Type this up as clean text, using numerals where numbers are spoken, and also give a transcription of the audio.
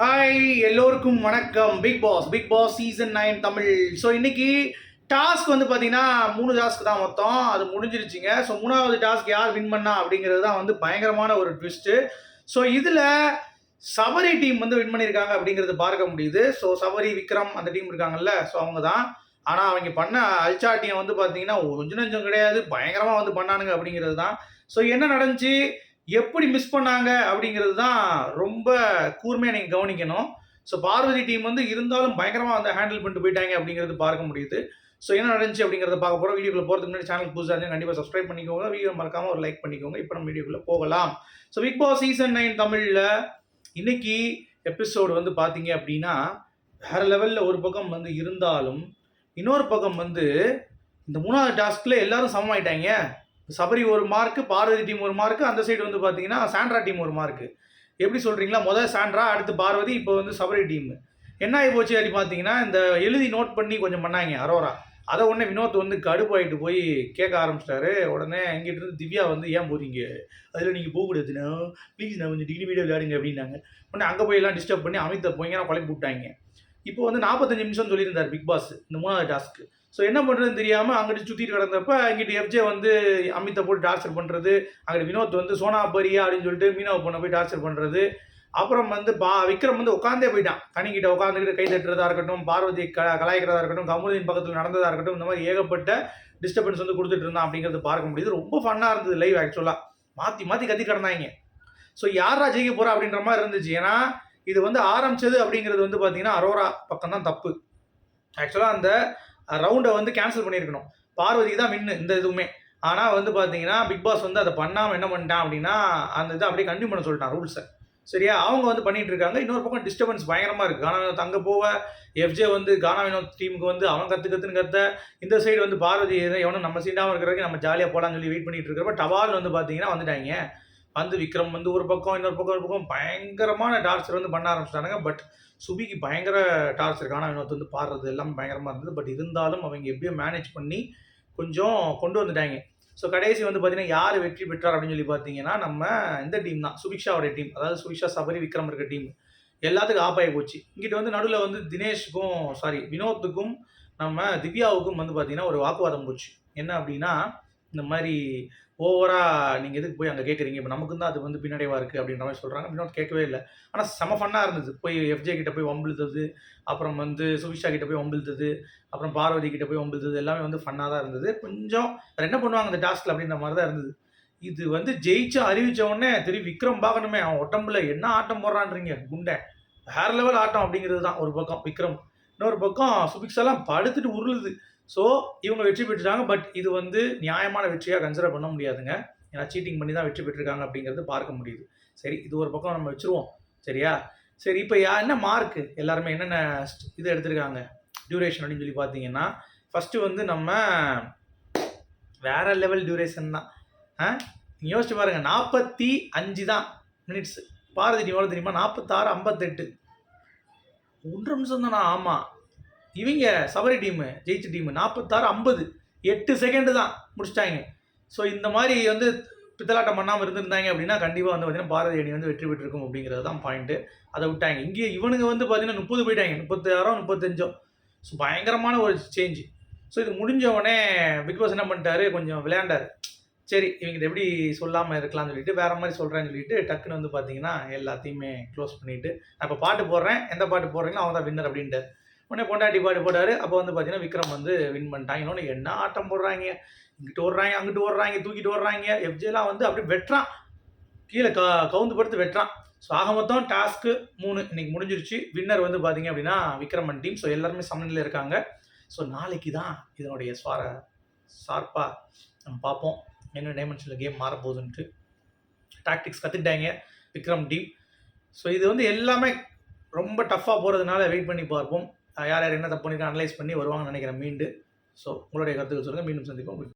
Hi எல்லோருக்கும் வணக்கம். Bigg Boss season 9 Tamil. So இன்னைக்கு டாஸ்க் வந்து பார்த்தீங்கன்னா 3 டாஸ்க் தான் மொத்தம். அது முடிஞ்சிருச்சுங்க. ஸோ 3வது டாஸ்க் யார் வின் பண்ணா அப்படிங்கிறது தான் வந்து பயங்கரமான ஒரு ட்விஸ்ட்டு. ஸோ இதில் சபரி டீம் வந்து வின் பண்ணியிருக்காங்க அப்படிங்கிறது பார்க்க முடியுது. ஸோ சபரி, விக்ரம் அந்த டீம் இருக்காங்கல்ல, ஸோ அவங்க தான். ஆனால் அவங்க பண்ண அல்சாட்டியம் வந்து பார்த்தீங்கன்னா கொஞ்சம் நஞ்சம் கிடையாது, பயங்கரமாக வந்து பண்ணானுங்க அப்படிங்கிறது தான். ஸோ என்ன நடந்துச்சு, எப்படி மிஸ் பண்ணாங்க அப்படிங்கிறது தான் ரொம்ப கூர்மையாக நீங்கள் கவனிக்கணும். ஸோ பார்வதி டீம் வந்து இருந்தாலும் பயங்கரமாக வந்து ஹேண்டில் பண்ணிட்டு போயிட்டாங்க அப்படிங்கிறது பார்க்க முடியுது. ஸோ என்ன நடந்துச்சு அப்படிங்கிறத பார்க்க போகிறோம். வீடியோக்குள்ள போகிறதுக்கு முன்னாடி சேனல் புதுசாக இருந்தால் கண்டிப்பாக சப்ஸ்கிரைப் பண்ணிக்கோங்க. வீடியோ மறக்காமல் ஒரு லைக் பண்ணிக்கோங்க. இப்போ நம்ம வீடியோக்குள்ள போகலாம். ஸோ பிக் பாஸ் சீசன் 9 தமிழில் இன்னைக்கு எபிசோடு வந்து பார்த்தீங்க அப்படின்னா வேற லெவலில் ஒரு பக்கம் வந்து இருந்தாலும், இன்னொரு பக்கம் வந்து இந்த 3வது டாஸ்கில் எல்லாரும் சமமாயிட்டாங்க. சபரி ஒரு மார்க்கு, பார்வதி டீம் ஒரு மார்க்கு, அந்த சைடு வந்து பார்த்தீங்கன்னா சாண்ட்ரா டீம் ஒரு மார்க்கு. எப்படி சொல்கிறீங்களா? முதல் சாண்ட்ரா, அடுத்து பார்வதி, இப்போ வந்து சபரி டீம். என்ன ஆகி போச்சு அப்படி பார்த்தீங்கன்னா, இந்த எழுதி நோட் பண்ணி கொஞ்சம் பண்ணாங்க அரோரா. அதை உடனே வினோத் வந்து கடுப்பாயிட்டு போய் கேட்க ஆரம்பிச்சிட்டாரு. உடனே இங்கிட்டு இருந்து திவ்யா வந்து ஏன் போகிறீங்க, அதில் நீங்கள் போகக்கூடாதுண்ணா, ப்ளீஸ் நான் கொஞ்சம் டிகிரி விளையாடுங்க அப்படின்னாங்க. உடனே அங்கே போய் எல்லாம் டிஸ்டர்ப் பண்ணி அமித்தை போய்ங்கன்னா குழப்பி விட்டாங்க. இப்போ வந்து 45 நிமிஷம் சொல்லியிருந்தார் பிக் பாஸ் இந்த 3வது டாஸ்க்கு. ஸோ என்ன பண்ணுறதுன்னு தெரியாமல் அங்கிட்டு சுற்றிட்டு கிடந்தப்ப இங்கிட்டு எஃப்ஜே வந்து அமித்தை போட்டு டார்ச்சர் பண்ணுறது, அங்கிட்டு வினோத் வந்து சோனா பரியா அப்படின்னு சொல்லிட்டு மீனவ பொண்ணை போய் டார்ச்சர் பண்ணுறது. அப்புறம் வந்து விக்ரம் வந்து உட்காந்தே போயிட்டான். கனிக்கிட்ட உட்காந்துக்கிட்டு கை தட்டுறதா இருக்கட்டும், பார்வதி கலாய்க்கிறதா இருக்கட்டும், கமுதின் பக்கத்தில் நடந்ததாக இருக்கட்டும், இந்த மாதிரி ஏகப்பட்ட டிஸ்டர்பன்ஸ் வந்து கொடுத்துட்டு இருந்தான் அப்படிங்கிறது பார்க்க முடியுது. ரொம்ப ஃபன்னாக இருந்தது லைவ். ஆக்சுவலாக மாற்றி மாற்றி கத்தி கிடந்தாங்க. ஸோ யாரா ஜெயிக்க போகிறா அப்படின்ற மாதிரி இருந்துச்சு. ஏன்னா இது வந்து ஆரம்பிச்சது அப்படிங்கிறது வந்து பார்த்தீங்கன்னா அரோரா பக்கம் தான் தப்பு. ஆக்சுவலாக அந்த ரவுண்டை வந்து கேன்சல் பண்ணியிருக்கணும். பார்வதிக்கு தான் வின்னு இந்த இதுவுமே. ஆனால் வந்து பார்த்தீங்கன்னா பிக் பாஸ் வந்து அதை பண்ணாமல் என்ன பண்ணிட்டான் அப்படின்னா அந்த இதை அப்படியே கண்டினியூ பண்ண சொல்லிட்டான் ரூல்ஸை. சரியா? அவங்க வந்து பண்ணிட்டு இருக்காங்க. இன்னொரு பக்கம் டிஸ்டர்பன்ஸ் பயங்கரமாக இருக்குது. கானா வினோத் அங்கே போக, எஃப்ஜே வந்து கானா வினோத் டீமுக்கு வந்து அவன் கற்றுன்னு கத்த, இந்த சைடு வந்து பார்வதி எவனும் நம்ம சீண்டாமல் இருக்கிறதுக்கு நம்ம ஜாலியாக போகலான்னு சொல்லி வெயிட் பண்ணிட்டு இருக்கிறப்ப டவால் வந்து பார்த்தீங்கன்னா வந்துட்டாங்க. வந்து விக்ரம் வந்து ஒரு பக்கம், இன்னொரு பக்கம் பயங்கரமான டார்ச்சர் வந்து பண்ண ஆரம்பிச்சிட்டானுங்க. பட் சுபிக்கு பயங்கர டார்ச்சர். கானா வினோத் வந்து பாடுறது எல்லாம் பயங்கரமாக இருந்தது. பட் இருந்தாலும் அவங்க எப்படியோ மேனேஜ் பண்ணி கொஞ்சம் கொண்டு வந்துட்டாங்க. ஸோ கடைசி வந்து பார்த்தீங்கன்னா யார் வெற்றி பெற்றார் அப்படின்னு சொல்லி பார்த்தீங்கன்னா நம்ம இந்த டீம் தான், சுபிக்ஷாவோட டீம். அதாவது சுபிக்ஷா, சபரி, விக்ரம் இருக்க டீம் எல்லாத்துக்கும் ஆப் ஆகி போச்சு. இங்கிட்ட வந்து நடுவில் வந்து வினோத்துக்கும் நம்ம திவ்யாவுக்கும் வந்து பார்த்தீங்கன்னா ஒரு வாக்குவாதம் போச்சு. என்ன அப்படின்னா, இந்த மாதிரி ஓவராக நீங்கள் எதுக்கு போய் அங்கே கேட்குறீங்க, இப்போ நமக்கு தான் அது வந்து பின்னடைவாக இருக்குது அப்படின்ற மாதிரி சொல்கிறாங்க. வினோத் கேட்கவே இல்லை. ஆனால் செம ஃபன்னாக இருந்தது. போய் எஃப்ஜே கிட்ட போய் வம்பிழுத்தது, அப்புறம் வந்து சுபிக்ஷா கிட்ட போய் வம்பிழுத்தது, அப்புறம் பார்வதி கிட்ட போய் வம்பிழுத்தது எல்லாமே வந்து ஃபன்னாக தான் இருந்தது. கொஞ்சம் என்ன பண்ணுவாங்க இந்த டாஸ்கில் அப்படின்ற மாதிரி தான் இருந்தது. இது வந்து ஜெயிச்சா அறிவித்த உடனே திரும்பி விக்ரம் பார்க்கணுமே, அவன் உடம்புல என்ன ஆட்டம் போடுறான்றீங்க குண்டை. வேற லெவல் ஆட்டம் அப்படிங்கிறது தான் ஒரு பக்கம் விக்ரம். இன்னொரு பக்கம் சுபிக்ஷாலாம் படுத்துட்டு உருளுது. ஸோ இவங்க வெற்றி பெற்றுட்டாங்க. பட் இது வந்து நியாயமான வெற்றியாக கன்சிடர் பண்ண முடியாதுங்க. ஏன்னா சீட்டிங் பண்ணி தான் வெற்றி பெற்றிருக்காங்க அப்படிங்கிறது பார்க்க முடியுது. சரி, இது ஒரு பக்கம் நம்ம வச்சுருவோம். சரியா? சரி, இப்போ என்ன மார்க்கு எல்லாருமே என்னென்ன இது எடுத்திருக்காங்க டியூரேஷன் அப்படின்னு சொல்லி பார்த்தீங்கன்னா, ஃபஸ்ட்டு வந்து நம்ம வேற லெவல் டியூரேஷன் தான். நீங்கள் யோசிச்சு பாருங்கள், 45 தான் மினிட்ஸ். பாரதி டீம் எவ்வளோ தெரியுமா? 46, 58. 1 நிமிஷம் தானா? ஆமாம். இவங்க சபரி டீமு ஜெயிச்ச டீமு 46, 50, 8 செகண்டு தான் முடிச்சிட்டாங்க. ஸோ இந்த மாதிரி வந்து பித்தலாட்டம் பண்ணாமல் இருந்திருந்தாங்க அப்படின்னா கண்டிப்பாக வந்து பார்த்தீங்கன்னா பாரதி அணி வந்து வெற்றி பெற்றிருக்கும் அப்படிங்கிறது தான் பாயிண்ட்டு. அதை விட்டாங்க. இங்கே இவனுங்க வந்து பார்த்தீங்கன்னா 30 போயிட்டாங்க, 36, 35. ஸோ பயங்கரமான ஒரு சேஞ்சு. ஸோ இது முடிஞ்சவொடனே பிக் பாஸ் என்ன பண்ணிட்டாரு, கொஞ்சம் விளையாண்டார். சரி, இவங்க எப்படி சொல்லாமல் இருக்கலாம்னு சொல்லிட்டு வேறு மாதிரி சொல்கிறேன்னு சொல்லிட்டு டக்குன்னு வந்து பார்த்தீங்கன்னா எல்லாத்தையுமே க்ளோஸ் பண்ணிவிட்டு, நான் இப்போ பாட்டு போடுறேன், எந்த பாட்டு போடுறீங்களோ அவங்க தான் வின்னர் அப்படின்ட்டு உடனே பொண்டாட்டி பாட்டு போட்டார். அப்போ வந்து பார்த்தீங்கன்னா விக்ரம் வந்து வின் பண்ணிட்டாங்க. இன்னொன்று என்ன ஆட்டம் போடுறாங்க, இங்கிட்டு ஓடுறாங்க, அங்கிட்டு ஓடுறாங்க, தூக்கிட்டு ஓடுறாங்க. எஃப்ஜேலாம் வந்து அப்படியே வெட்டுறான், கீழே கவுந்து படுத்து வெட்டுறான். ஸோ ஆக மொத்தம் டாஸ்க்கு 3 இன்னைக்கு முடிஞ்சிருச்சு. வின்னர் வந்து பார்த்தீங்க அப்படின்னா விக்ரமன் டீம். ஸோ எல்லாருமே சமநிலையில் இருக்காங்க. ஸோ நாளைக்கு தான் இதனுடைய ஷார்ப்பாக நம்ம பார்ப்போம் என்ன டைமென்ஷனில் கேம் மாறப்போகுதுன்ட்டு. டாக்டிக்ஸ் கற்றுக்கிட்டாங்க விக்ரம் டீம். ஸோ இது வந்து எல்லாமே ரொம்ப டஃப்பாக போகிறதுனால வெயிட் பண்ணி பார்ப்போம். யார் யார் என்ன தப்பு பண்ணிட்டு அனலைஸ் பண்ணி வருவாங்கன்னு நினைக்கிறேன் மீண்டு. ஸோ உங்களுடைய கருத்துக்கள் சொல்லுங்கள். மீண்டும் சந்திப்போம்.